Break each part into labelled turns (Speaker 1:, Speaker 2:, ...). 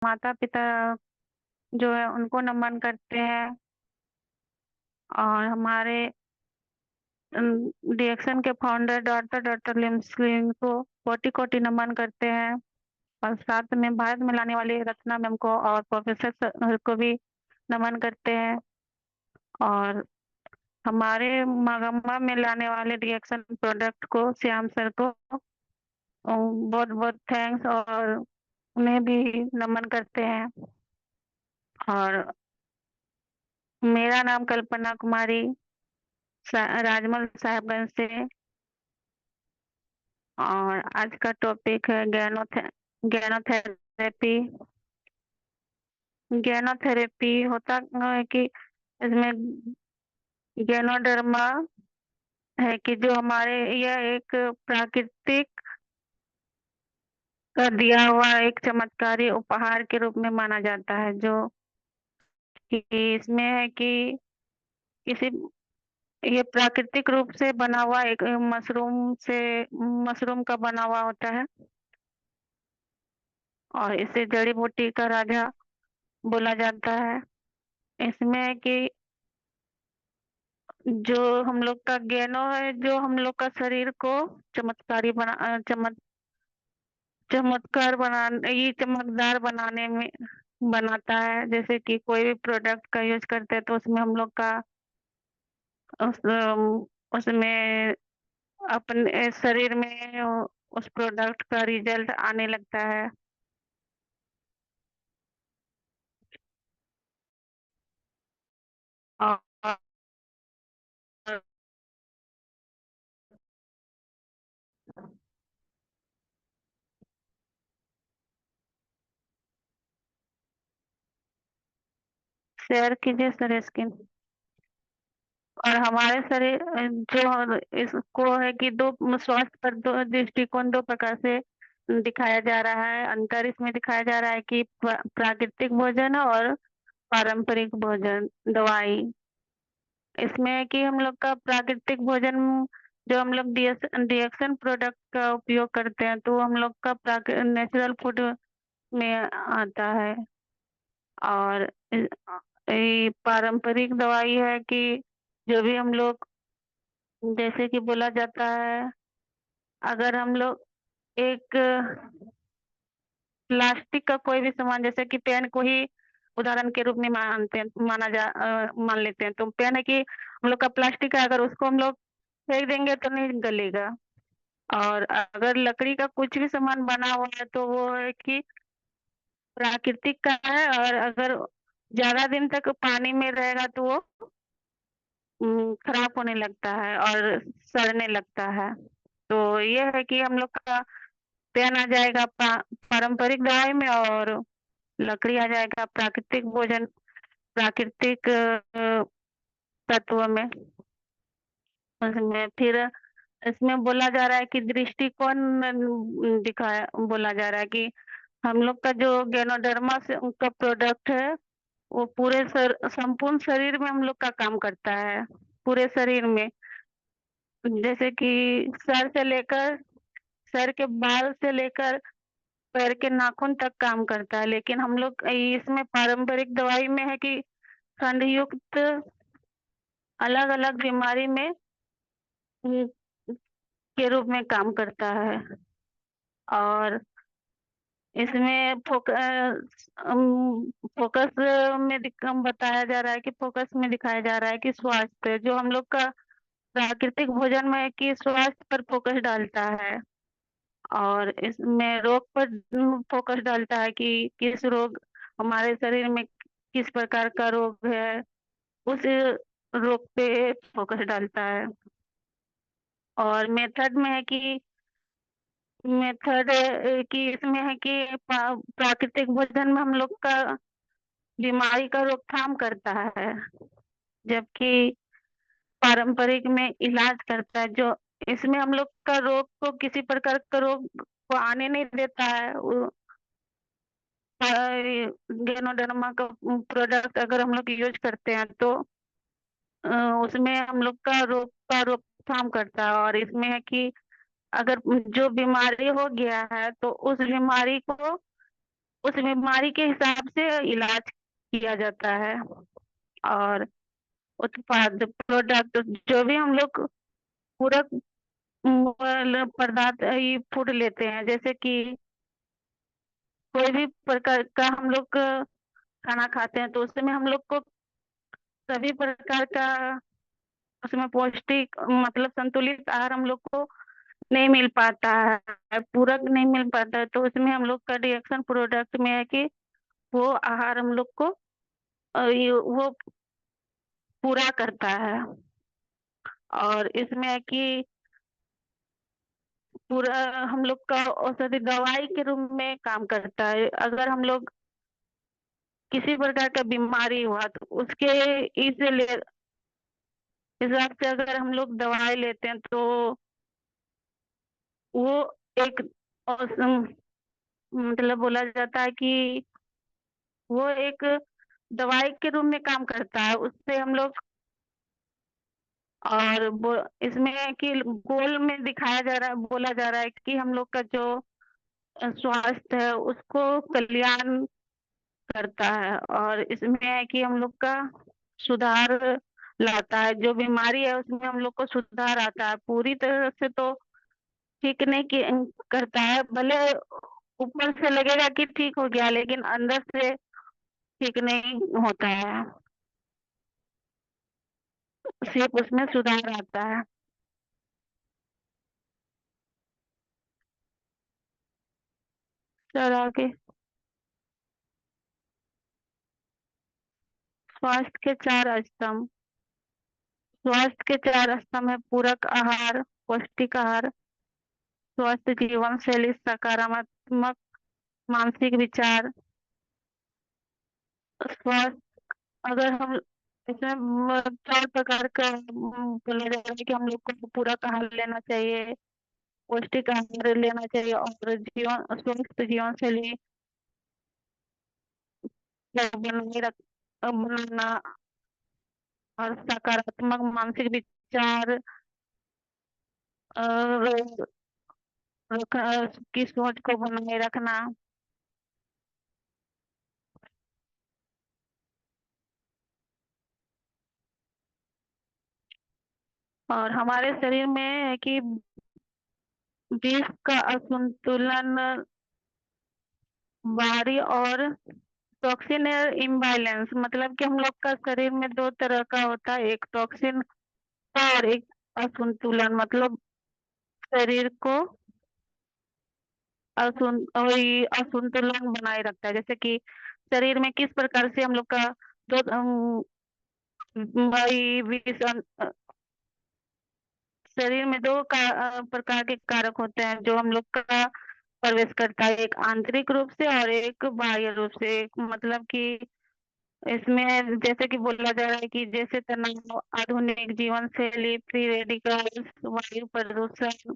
Speaker 1: माता पिता जो है उनको नमन करते हैं। और हमारे डीएक्सन के फाउंडर डॉक्टर डॉक्टर लिमसिंग को कोटि कोटि नमन करते हैं। और साथ में भारत में लाने वाले रत्ना मैम को और प्रोफेसर सर को भी नमन करते हैं। और हमारे मगम्मा में लाने वाले रिएक्शन प्रोडक्ट को श्याम सर को बहुत बहुत थैंक्स और उन्हें भी नमन करते हैं। और मेरा नाम कल्पना कुमारी राजमहल साहिबगंज से। और आज का टॉपिक है ज्ञानोथेरेपी। ज्ञानोथेरेपी होता है कि इसमें ज्ञानोडर्मा है कि जो हमारे यह एक प्राकृतिक का दिया हुआ एक चमत्कारी उपहार के रूप में माना जाता है। जो कि इसमें है कि किसी ये प्राकृतिक रूप से बना हुआ एक मशरूम का बना हुआ होता है। और इसे जड़ी बूटी का राजा बोला जाता है। इसमें है कि जो हम लोग का ज्ञानो है जो हम लोग का शरीर को चमत्कारी बना चमत्कार बनाने ये चमकदार बनाने में बनाता है। जैसे कि कोई भी प्रोडक्ट का यूज करते हैं तो उसमें हम लोग का उस उसमें अपने शरीर में उस प्रोडक्ट का रिजल्ट आने लगता है। और शेयर कीजिए सर स्किन। और हमारे शरीर जो इसको है कि दो स्वास्थ्य पर दो दृष्टिकोण दो प्रकार से दिखाया जा रहा है। अंतर इसमें दिखाया जा रहा है कि प्राकृतिक भोजन और पारंपरिक भोजन दवाई। इसमें है कि हम लोग का प्राकृतिक भोजन जो हम लोग डिएक्शन प्रोडक्ट का उपयोग करते हैं तो हम लोग का नेचुरल फूड में आता है। और ये पारंपरिक दवाई है कि जो भी हम लोग जैसे कि बोला जाता है अगर हम लोग एक प्लास्टिक का कोई भी सामान जैसे कि पेन को ही उदाहरण के रूप में मान लेते हैं। तो पेन है कि हम लोग का प्लास्टिक है, अगर उसको हम लोग फेंक देंगे तो नहीं गलेगा। और अगर लकड़ी का कुछ भी सामान बना हुआ है तो वो है कि प्राकृतिक का है। और अगर ज्यादा दिन तक पानी में रहेगा तो वो खराब होने लगता है और सड़ने लगता है। तो ये है कि हम लोग का पेन आ जाएगा पारंपरिक दवाई में। और लकड़ी आ जाएगा प्राकृतिक भोजन प्राकृतिक तत्व में। उसमें फिर इसमें बोला जा रहा है कि दृष्टिकोण दिखाया बोला जा रहा है कि हम लोग का जो गैनोडर्मा से उनका प्रोडक्ट है वो संपूर्ण शरीर में हम लोग का काम करता है। पूरे शरीर में जैसे कि सर से लेकर सर के बाल से लेकर पैर के नाखून तक काम करता है। लेकिन हम लोग इसमें पारंपरिक दवाई में है कि खंड युक्त अलग अलग बीमारी में के रूप में काम करता है। और इसमें फोकस बताया जा रहा है कि फोकस में दिखाया जा रहा है कि स्वास्थ्य जो हम लोग का प्राकृतिक भोजन में है कि स्वास्थ्य पर फोकस डालता है। और इसमें रोग पर फोकस डालता है कि किस रोग हमारे शरीर में किस प्रकार का रोग है उस रोग पे फोकस डालता है। और मेथड में है कि मेथड कि इसमें है कि प्राकृतिक भोजन में हम लोग का बीमारी का रोकथाम करता है जबकि पारंपरिक में इलाज करता है। जो इसमें हम लोग का रोग को किसी प्रकार का रोग को आने नहीं देता है। गेनोडर्मा का प्रोडक्ट अगर हम लोग यूज करते हैं तो अ, उसमें हम लोग का रोकथाम करता है। और इसमें है कि अगर जो बीमारी हो गया है तो उस बीमारी को उस बीमारी के हिसाब से इलाज किया जाता है। और उत्पाद प्रोडक्ट जो भी हम लोग पूरक पदार्थ ये फूड लेते हैं, जैसे कि कोई भी प्रकार का हम लोग खाना खाते हैं तो उसमें हम लोग को सभी प्रकार का उसमें पौष्टिक मतलब संतुलित आहार हम लोग को नहीं मिल पाता है, पूरक नहीं मिल पाता है। तो उसमें हम लोग का रिएक्शन प्रोडक्ट में है कि वो आहार हम लोग को वो पूरा करता है। और इसमें है कि पूरा हम लोग का औषधि दवाई के रूप में काम करता है। अगर हम लोग किसी प्रकार का बीमारी हुआ तो उसके इसलिए हिसाब से अगर हम लोग दवाई लेते हैं तो वो एक औसम मतलब बोला जाता है कि वो एक दवाई के रूप में काम करता है, उससे हम लोग। और इसमें है कि गोल में दिखाया जा रहा है, बोला जा रहा है कि हम लोग का जो स्वास्थ्य है उसको कल्याण करता है। और इसमें है कि हम लोग का सुधार लाता है, जो बीमारी है उसमें हम लोग को सुधार आता है। पूरी तरह से तो ठीक नहीं करता है, भले ऊपर से लगेगा कि ठीक हो गया लेकिन अंदर से ठीक नहीं होता है, सिर्फ उसमें सुधार आता है। सर आगे। स्वास्थ्य के चार स्तंभ। स्वास्थ्य के चार स्तंभ है: पूरक आहार, पौष्टिक आहार, स्वस्थ जीवन शैली, सकारात्मक मानसिक विचार। स्वास्थ्य अगर हम इसमें चार प्रकार का बोला जाता है कि हम लोग को पूरक आहार लेना चाहिए, पौष्टिक आहार लेना चाहिए, और जीवन स्वस्थ जीवन शैली बनाना, और सकारात्मक मानसिक विचार की सोच को बनाए रखना। और हमारे शरीर में है कि विष का असंतुलन, बाहरी और टॉक्सिन इम्बैलेंस, मतलब कि हम लोग का शरीर में दो तरह का होता है, एक टॉक्सिन और एक असंतुलन, मतलब शरीर को वही असंतुलन बनाए रखता है। जैसे कि शरीर में किस प्रकार से हम लोग का दो वही शरीर में दो प्रकार के कारक होते हैं जो हम लोग का प्रवेश करता है, एक आंतरिक रूप से और एक बाह्य रूप से। मतलब कि इसमें जैसे कि बोला जा रहा है कि जैसे तनाव, आधुनिक जीवन शैली, फ्री रेडिकल्स, वायु प्रदूषण,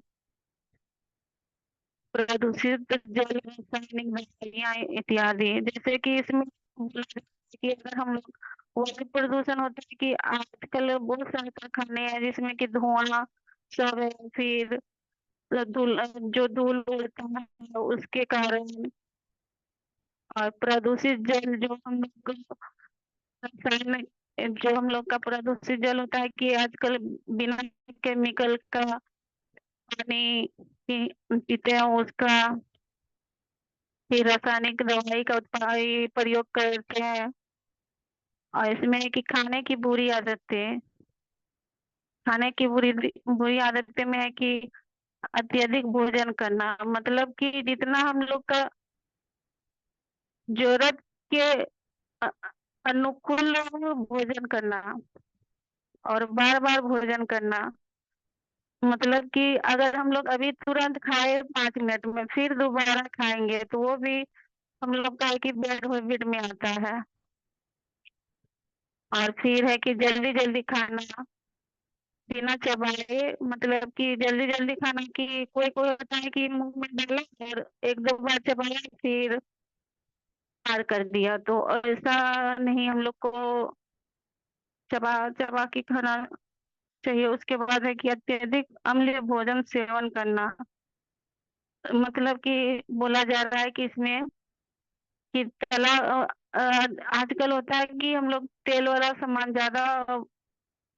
Speaker 1: प्रदूषित जल, रासायनिक दवाइयाँ इत्यादि। जैसे कि इसमें बोला जाता है कि अगर हम लोग वायु प्रदूषण होता है कि आजकल बहुत सारे कारखाने हैं जिसमें कि धुआं सब है, फिर धूल, जो धूल उड़ता है उसके कारण। और प्रदूषित जल जो हम लोग रासायनिक, जो हम लोग का प्रदूषित जल होता है कि आजकल बिना केमिकल का पानी पीते हैं उसका, फिर रासायनिक दवाई का प्रयोग करते हैं। और इसमें है कि खाने की बुरी बुरी आदतें में है कि अत्यधिक भोजन करना, मतलब कि जितना हम लोग का जरूरत के अ- अनुकूल भोजन करना, और बार बार भोजन करना। मतलब कि अगर हम लोग अभी तुरंत खाए 5 मिनट में फिर दोबारा खाएंगे तो वो भी हम लोग का है कि बैड हैबिट में आता है। और फिर है कि जल्दी जल्दी खाना, बिना चबाए, मतलब कि जल्दी जल्दी खाना, कि कोई कोई होता है कि मुंह में डाला और एक दो बार चबाया फिर पार कर दिया, तो ऐसा नहीं हम लोग को चबा चबा के खाना चाहिए। उसके बाद है कि अत्यधिक अम्लीय भोजन सेवन करना, मतलब कि बोला जा रहा है कि इसमें कि तला आजकल होता है कि हम लोग तेल वाला सामान ज्यादा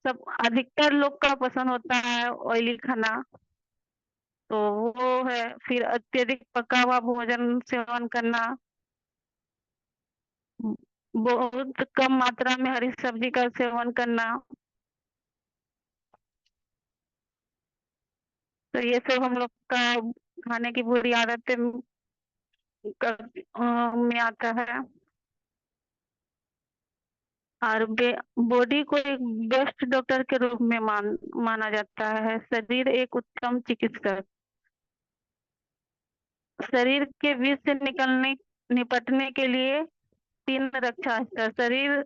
Speaker 1: सब अधिकतर लोग का पसंद होता है ऑयली खाना। तो वो है, फिर अत्यधिक पका हुआ भोजन सेवन करना, बहुत कम मात्रा में हरी सब्जी का सेवन करना। तो ये सब हम लोग का खाने की बुरी आदतें में आता है। और बॉडी को एक बेस्ट डॉक्टर के रूप में माना जाता है। शरीर एक उत्तम चिकित्सक। शरीर के विष से निपटने के लिए तीन रक्षा स्तर।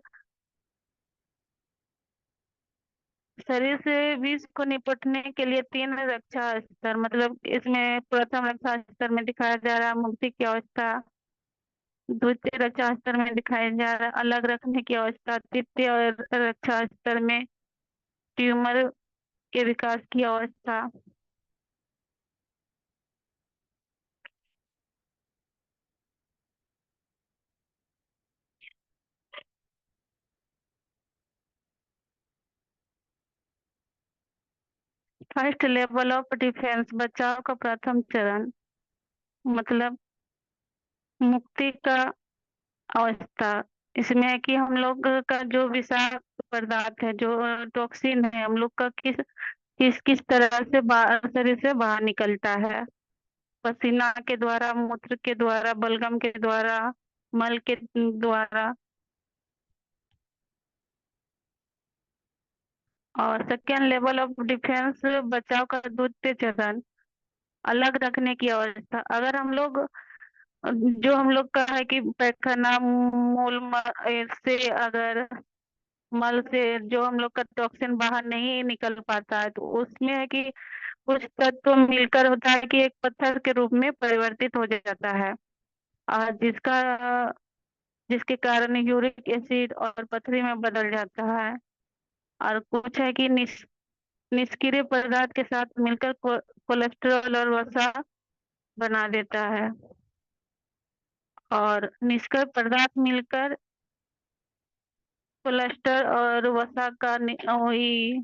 Speaker 1: शरीर से विष को निपटने के लिए तीन रक्षा स्तर, मतलब इसमें प्रथम रक्षा स्तर में दिखाया जा रहा है मुक्ति की अवस्था, द्वितीय रक्षा स्तर में दिखाया जा रहा है अलग रखने की अवस्था, तृतीय और रक्षा स्तर में ट्यूमर के विकास की अवस्था। फर्स्ट लेवल ऑफ डिफेंस, बचाव का प्रथम चरण, मतलब मुक्ति का अवस्था। इसमें है कि हम लोग का जो विषाक्त पदार्थ है, जो टॉक्सिन है, हम लोग का किस किस किस तरह से शरीर से बाहर निकलता है। पसीना के द्वारा, मूत्र के द्वारा, बलगम के द्वारा, मल के द्वारा। और सेकेंड लेवल ऑफ डिफेंस, बचाव का द्वितीय चरण, अलग रखने की अवस्था। अगर हम लोग, जो हम लोग का है कि पैखाना से, अगर मल से जो हम लोग का टॉक्सिन बाहर नहीं निकल पाता है, तो उसमें है कि कुछ तत्व मिलकर होता है कि एक पत्थर के रूप में परिवर्तित हो जाता है, और जिसके कारण यूरिक एसिड और पथरी में बदल जाता है। और कुछ है कि निष्क्रिय पदार्थ के साथ मिलकर कोलेस्ट्रॉल और वसा बना देता है। और निष्क्रिय पदार्थ मिलकर कोलेस्ट्रॉल और वसा का वही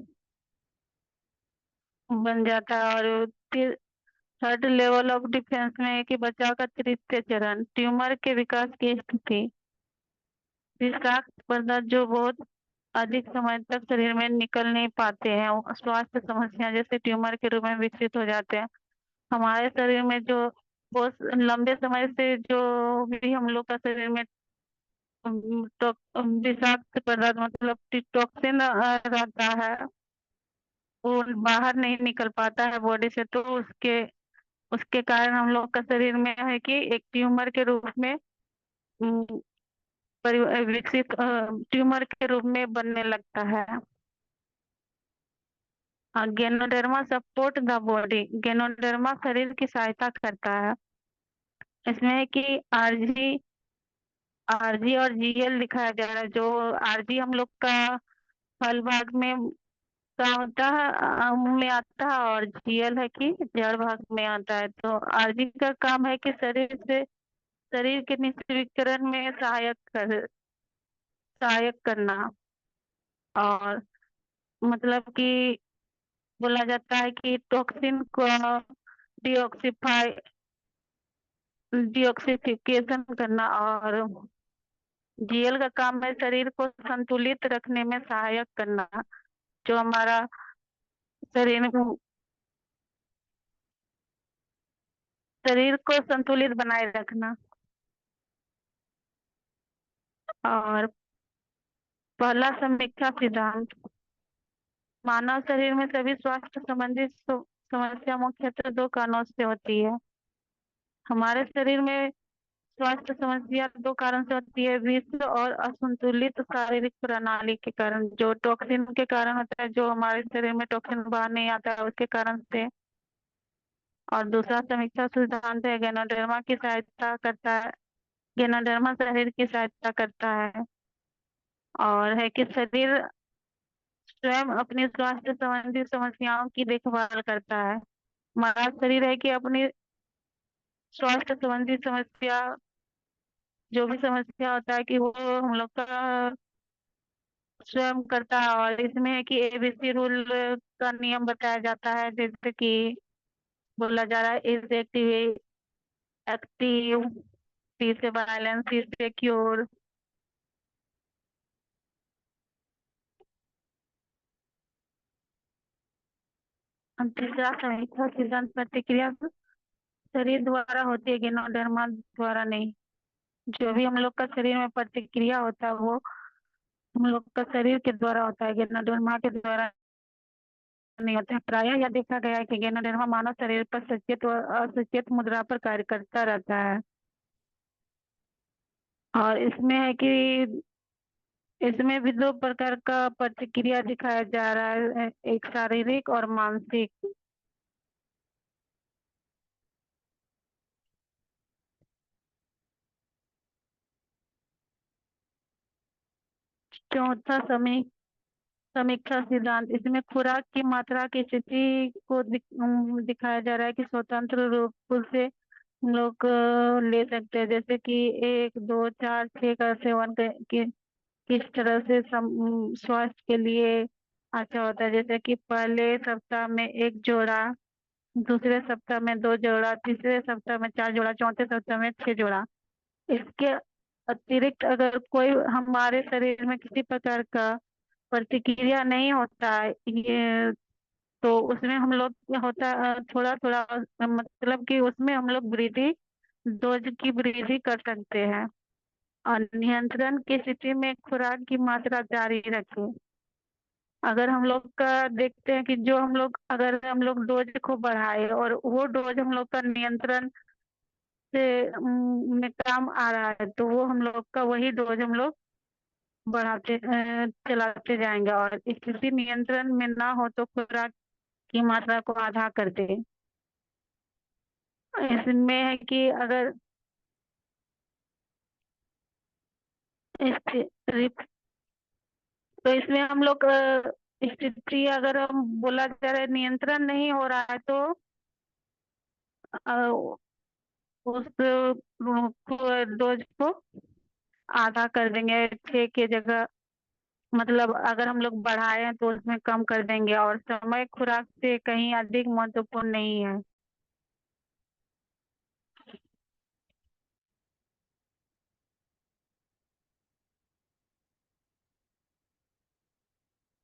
Speaker 1: बन जाता है। और थर्ड लेवल ऑफ डिफेंस में है कि बचाव का तृतीय चरण, ट्यूमर के विकास की स्थिति। विषाक्त पदार्थ जो बहुत अधिक समय तक शरीर में निकल नहीं पाते हैं, वो स्वास्थ्य समस्या जैसे ट्यूमर के रूप में विकसित हो जाते हैं। हमारे शरीर में जो बहुत लंबे समय से जो भी हम लोग का शरीर में विषाक्त पदार्थ, मतलब टॉक्सिन रहता है, वो बाहर नहीं निकल पाता है बॉडी से, तो उसके उसके कारण हम लोग का शरीर में है कि एक ट्यूमर के रूप में अम, विकसित ट्यूमर के रूप में बनने लगता है। गेनोडर्मा सपोर्ट द बॉडी, गेनोडर्मा शरीर की सहायता करता है। इसमें है कि आरजी आरजी और जीएल दिखाया जा रहा है। जो आरजी हम लोग का फल भाग में का होता है, में आता है, और जीएल है कि जड़ भाग में आता है। तो आरजी का काम है कि शरीर के निष्क्रियकरण में सहायक करना। और मतलब कि बोला जाता है कि टॉक्सिन को डिऑक्सीफाई डिऑक्सीफिकेशन करना। और जीएल का काम है शरीर को संतुलित रखने में सहायक करना, जो हमारा शरीर शरीर को संतुलित बनाए रखना। और पहला समीक्षा सिद्धांत, मानव शरीर में सभी स्वास्थ्य संबंधी समस्या मुख्यतः दो कारणों से होती है। हमारे शरीर में स्वास्थ्य समस्या दो कारण से होती है, विष और असंतुलित शारीरिक प्रणाली के कारण। जो टॉक्सिन के कारण होता है, जो हमारे शरीर में टॉक्सिन बाहर नहीं आता है उसके कारण से। और दूसरा समीक्षा सिद्धांत है, गैनोडर्मा की सहायता करता है। गैनोडर्मा शरीर की सहायता करता है, और है कि शरीर स्वयं अपनी स्वास्थ्य संबंधी समस्याओं की देखभाल करता है। हमारा शरीर है कि अपनी स्वास्थ्य संबंधी समस्या जो भी समस्या होता है कि वो हम लोग का स्वयं करता है। और इसमें है कि एबीसी रूल का नियम बताया जाता है, जैसे कि बोला जा रहा है इज एक्टिव, एक्टिव, सी से वायलेंस, सी से क्योर। तीसरा, समीक्षा सिद्धांत प्रतिक्रिया शरीर द्वारा होती है, गिनोडर्मा द्वारा नहीं। जो भी हम लोग का शरीर में प्रतिक्रिया होता है वो हम लोग का शरीर के द्वारा होता है, गिनोडर्मा के द्वारा नहीं होता है। प्रायः यह देखा गया है कि गिनोडर्मा मानव शरीर पर सचेत व असचेत मुद्रा पर कार्य करता रहता है। और इसमें है कि इसमें भी दो प्रकार का प्रतिक्रिया दिखाया जा रहा है, एक शारीरिक और मानसिक। चौथा, समीक्षा सिद्धांत। इसमें खुराक की मात्रा की स्थिति को दिखाया जा रहा है कि स्वतंत्र रूप से हम लोग ले सकते हैं, जैसे कि 1, 2, 4, 6 का सेवन किस तरह से स्वास्थ्य के लिए अच्छा होता है। जैसे कि पहले सप्ताह में 1 जोड़ा, दूसरे सप्ताह में 2 जोड़ा, तीसरे सप्ताह में 4 जोड़ा, चौथे सप्ताह में 6 जोड़ा। इसके अतिरिक्त अगर कोई हमारे शरीर में किसी प्रकार का प्रतिक्रिया नहीं होता है ये, तो उसमें हम लोग क्या होता है, थोड़ा थोड़ा मतलब कि उसमें हम लोग वृद्धि, डोज की वृद्धि कर सकते हैं। और नियंत्रण की स्थिति में खुराक की मात्रा जारी रखें। अगर हम लोग का देखते हैं कि जो हम लोग, अगर हम लोग डोज को बढ़ाए और वो डोज हम लोग का नियंत्रण से में काम आ रहा है, तो वो हम लोग का वही डोज हम लोग चलाते जाएंगे। और स्थिति नियंत्रण में ना हो तो खुराक की मात्रा को आधा कर दे। इसमें है कि अगर इस तो इसमें हम लोग स्थिति, अगर हम बोला जा रहा है नियंत्रण नहीं हो रहा है, तो अ, उस डोज को आधा कर देंगे, 6 की जगह। मतलब अगर हम लोग बढ़ाए हैं तो उसमें कम कर देंगे। और समय खुराक से कहीं अधिक महत्वपूर्ण नहीं है।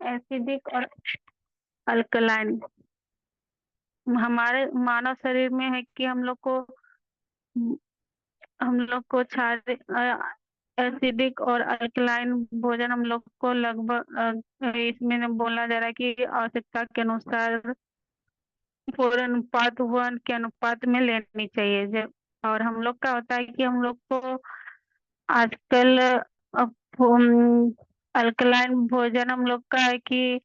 Speaker 1: एसिडिक और अल्कलाइन हमारे मानव शरीर में है कि हम लोग को क्षार एसिडिक और अल्कलाइन भोजन हम लोग को लगभग इसमें बोला जा रहा है कि आवश्यकता के अनुसार 4:1 के अनुपात में लेनी चाहिए। जब और हम लोग का होता है कि हम लोग को आजकल अल्कलाइन भोजन हम लोग का है कि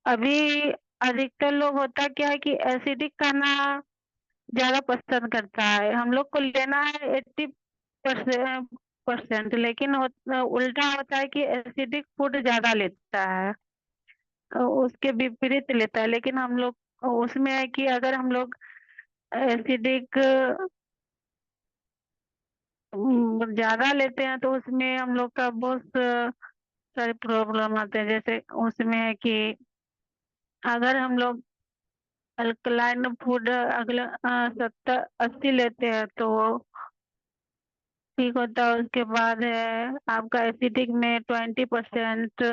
Speaker 1: अभी अधिकतर लोग होता क्या है कि एसिडिक खाना ज्यादा पसंद करता है। हम लोग को लेना है 80% लेकिन उल्टा होता है कि एसिडिक फूड ज्यादा लेता है, उसके विपरीत लेता है। लेकिन हम लोग उसमें है कि अगर हम लोग एसिडिक ज्यादा लेते हैं तो उसमें हम लोग का बहुत सारे प्रॉब्लम आते हैं। जैसे उसमें है कि अगर हम लोग अल्कलाइन फूड अगला 70-80 लेते हैं तो ठीक होता है। उसके बाद है आपका एसिडिक में 20%।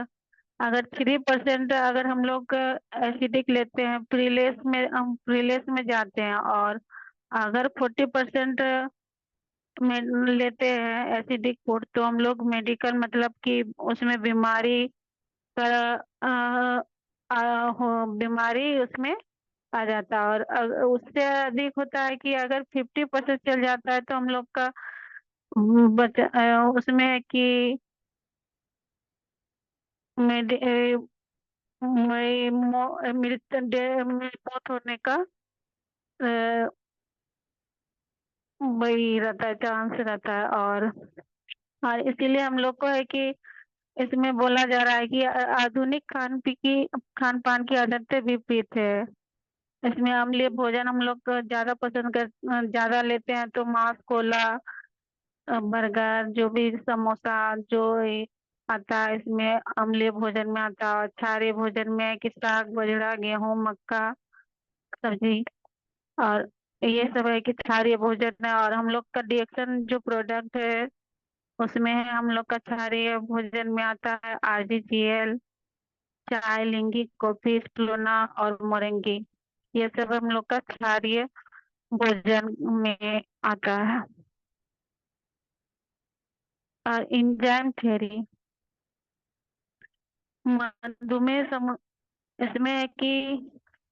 Speaker 1: अगर 3% अगर हम लोग एसिडिक लेते हैं, प्रीलेस में हम प्रीलेस में जाते हैं। और अगर 40% में लेते हैं एसिडिक फूड, तो हम लोग मेडिकल, मतलब कि उसमें बीमारी का बीमारी उसमें आ जाता है। और उससे अधिक होता है कि अगर 50% चल जाता है तो हम लोग का उसमें है कि मेडि मौत होने का वही रहता है, चांस रहता है। और इसीलिए हम लोग को है कि इसमें बोला जा रहा है कि आधुनिक खान पान की आदतें विपरीत है। इसमें अम्लीय भोजन हम लोग ज्यादा पसंद कर ज्यादा लेते हैं, तो मांस, कोला, बर्गर, जो भी समोसा, जो ये आता है इसमें अम्लीय भोजन में आता है, और क्षारीय भोजन में है कि साग बजरा गेहूं मक्का सब्जी, और ये सब है कि क्षारीय भोजन है। और हम लोग का डिएक्शन जो प्रोडक्ट है उसमें है, हम लोग का क्षारीय भोजन में आता है आरजीजीएल, चाय, लिंगी, कॉफी, स्प्लोना और मोरिंगी। ये सब हम लोग का क्षारीय भोजन में आता है। और इंजाइम थ्योरी, मधुमेह इसमें है कि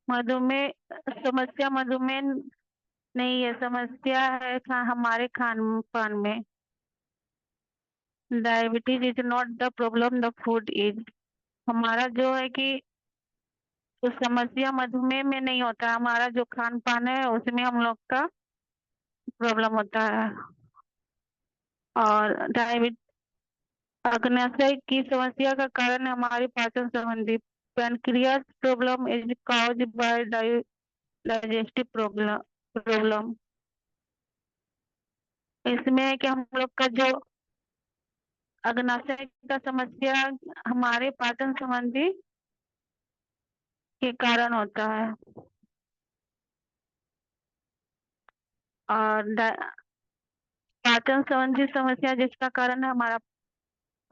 Speaker 1: मधुमेह समस्या मधुमेह नहीं है, समस्या है हमारे खान पान में। Diabetes is not the problem, the food is. हमारा जो है कि तो समस्या मधुमेह में नहीं होता, हमारा जो खान पान है उसमें हम लोग का प्रॉब्लम होता है। और डायबिटीज अग्नाशय की समस्या का कारण है हमारी पाचन संबंधी। Pancreas problem is caused by digestive problem. इसमें है कि हम लोग का जो अग्नाशय का समस्या हमारे पाचन संबंधी के कारण होता है। और पाचन संबंधी समस्या जिसका कारण है हमारा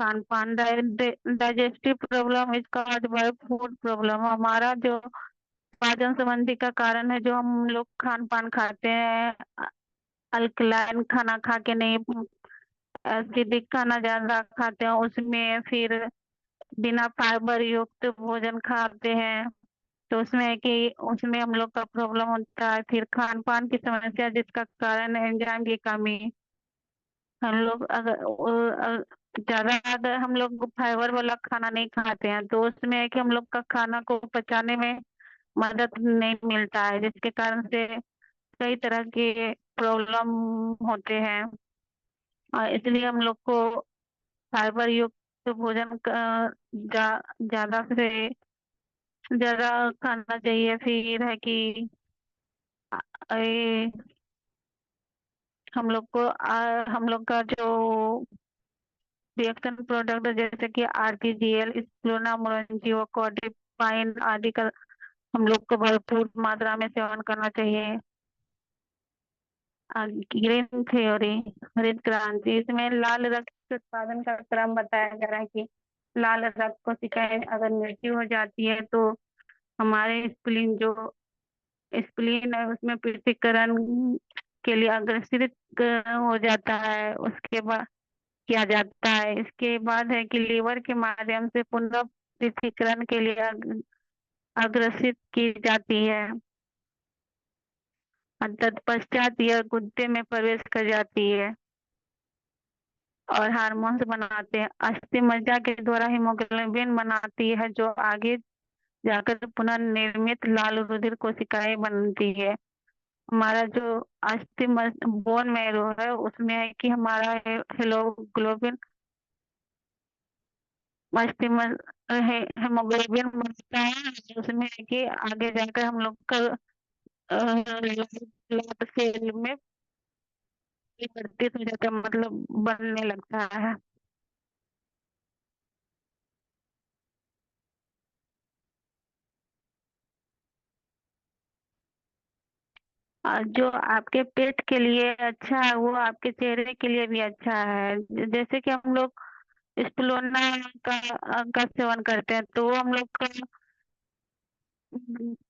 Speaker 1: खान पान। Digestive problem is caused by food problem. हमारा जो पाचन संबंधी का कारण है जो हम लोग खान पान खाते हैं, अल्कलाइन खाना खा के नहीं, एसिडिक खाना ज्यादा खाते हैं उसमें, फिर बिना फाइबर युक्त भोजन खाते हैं तो उसमें है कि उसमें हम लोग का प्रॉब्लम होता है। फिर खान पान की समस्या जिसका कारण है एंजाइम की कमी। हम लोग अगर ज्यादा अगर हम लोग फाइबर वाला खाना नहीं खाते हैं तो उसमें है कि हम लोग का खाना को पचाने में मदद नहीं मिलता है, जिसके कारण से कई तरह के प्रॉब्लम होते हैं। और इसलिए हम लोग को फाइबर युक्त भोजन ज्यादा से ज्यादा खाना चाहिए। फिर है कि ये हम लोग का जो रिएक्शन प्रोडक्ट जैसे कि आरटीजीएल, स्प्लोना, मोरंजी, कोडिपाइन आदि का हम लोग को भरपूर मात्रा में सेवन करना चाहिए। ग्रीन थ्योरी, हरित क्रांति, इसमें लाल रक्त के उत्पादन का क्रम बताया जा रहा है कि लाल रक्त कोशिकाएं अगर मृत्यु हो जाती है तो हमारे स्प्लीन है उसमें पृथक्करण के लिए अग्रसित हो जाता है। उसके बाद किया जाता है, इसके बाद है कि लीवर के माध्यम से पुनः पृथक्करण के लिए अग्रसित की जाती है। और तत्पश्चात यह गुर्दे में प्रवेश कर जाती है और हार्मोन्स बनाते हैं। अस्थि मज्जा के द्वारा हीमोग्लोबिन बनाती है जो आगे जाकर पुनः निर्मित लाल रुधिर कोशिकाएं बनती है। हमारा जो बोन मैरो है उसमें है कि हमारा हीमोग्लोबिन अस्थि हीमोग्लोबिन बनता है, उसमें है कि आगे जाकर हम लोग का ब्लड सेल में परिवर्तित हो जाता है, मतलब बनने लगता है। जो आपके पेट के लिए अच्छा है वो आपके चेहरे के लिए भी अच्छा है। जैसे कि हम लोग स्प्लोना का सेवन करते हैं तो वो हम लोग का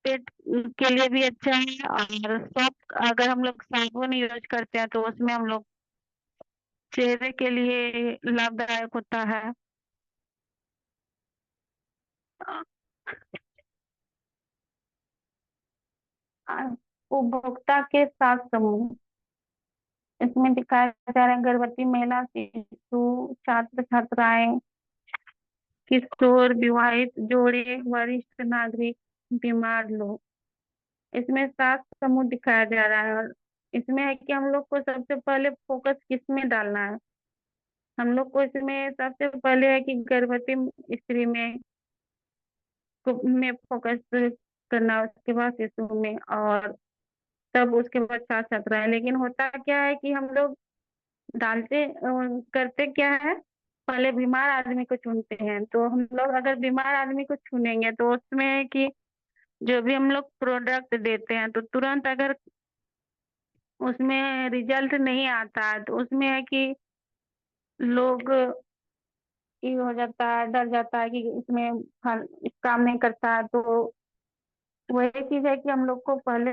Speaker 1: पेट के लिए भी अच्छा है। और सॉफ्ट अगर हम लोग साबुन यूज करते हैं तो उसमें हम लोग चेहरे के लिए लाभदायक होता है। उपभोक्ता के सात समूह इसमें दिखाया जा रहा है। गर्भवती महिला, शिशु, छात्र छात्राएं, किशोर, विवाहित जोड़े, वरिष्ठ नागरिक, बीमार लोग। इसमें सात समूह दिखाया जा रहा है। और इसमें है कि हम लोग को सबसे पहले फोकस किस में डालना है। हम लोग को इसमें सबसे पहले है कि गर्भवती स्त्री में फोकस करना, उसके बाद शिशु में, और तब उसके बाद छात्र छात्राएं। लेकिन होता क्या है कि हम लोग डालते करते क्या है, पहले बीमार आदमी को चुनते हैं। तो हम लोग अगर बीमार आदमी को चुनेंगे तो उसमें है कि जो भी हम लोग प्रोडक्ट देते हैं तो तुरंत अगर उसमें रिजल्ट नहीं आता है तो उसमें है कि लोग ये हो जाता है, डर जाता है कि इसमें काम नहीं करता है। तो वही चीज है कि हम लोग को पहले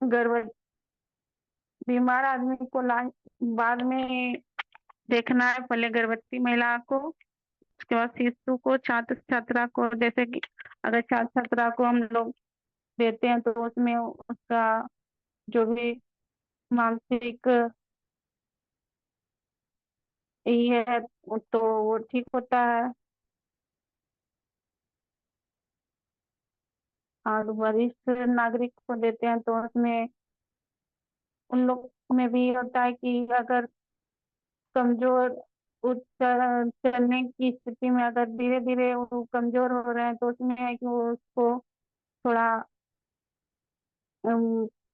Speaker 1: गर्भ बीमार आदमी को ला बाद में देखना है, पहले गर्भवती महिला को, उसके बाद शिशु को, छात्र छात्रा को। जैसे कि अगर छात्र छात्रा को हम लोग देते हैं तो उसमें उसका जो भी मानसिक ये है तो वो ठीक होता है। और वरिष्ठ नागरिक को देते हैं तो उसमें उन लोग में भी होता है कि अगर कमजोर चलने की स्थिति में अगर धीरे धीरे वो कमजोर हो रहे हैं तो उसमें है कि वो उसको थोड़ा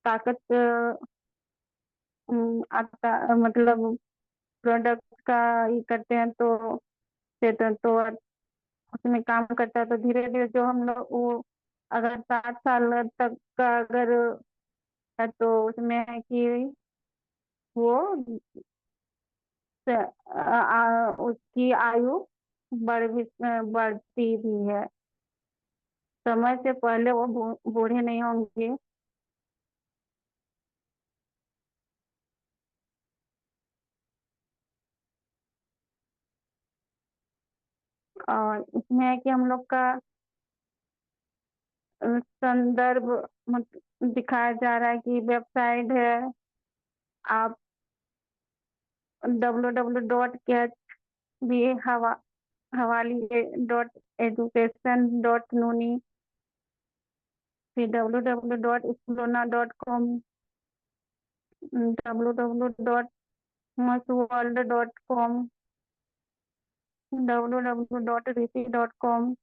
Speaker 1: ताकत आता मतलब प्रोडक्ट का ये करते हैं तो देते हैं तो उसमें काम करता है। तो धीरे धीरे जो हम लोग वो अगर 7 साल तक का अगर है तो उसमें है कि वो उसकी आयु बढ़ती भी है। समय से पहले वो बूढ़े नहीं होंगे। और इसमें है कि हम लोग का संदर्भ दिखाया जा रहा है कि वेबसाइट है, आप www.catch भी हवाली .education.nuni, फिर www.spolona.com, www.musworld.com, www.rishi.com,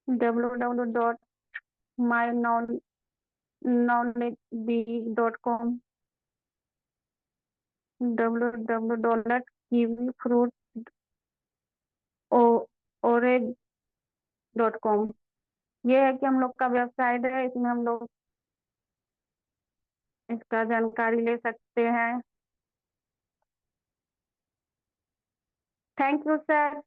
Speaker 1: www.myknowledge.com, www.kiwifruitorange.com। ये है कि हम लोग का वेबसाइट है, इसमें हम लोग इसका जानकारी ले सकते हैं। Thank you sir.